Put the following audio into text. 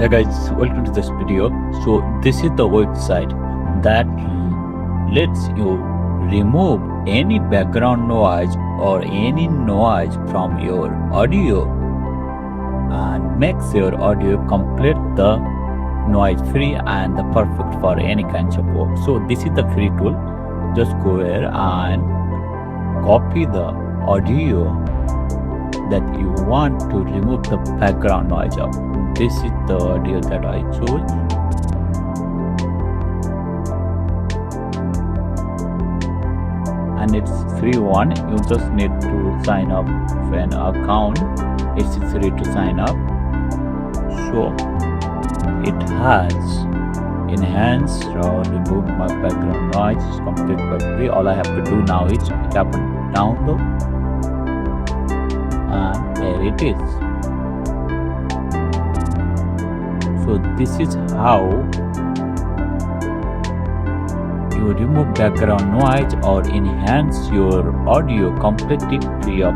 Hey guys, welcome to this video. So this is the website that lets you remove any background noise or any noise from your audio and makes your audio complete the noise free and the perfect for any kinds of work. So this is the free tool. Just go here and copy the audio that you want to remove the background noise of. This is the audio that I chose. And it's free one. You just need to sign up for an account. It's free to sign up. So it has enhanced or remove my background noise. It's completely for free. All I have to do now is tap on download. And here it is. So this is how you remove background noise or enhance your audio completely free of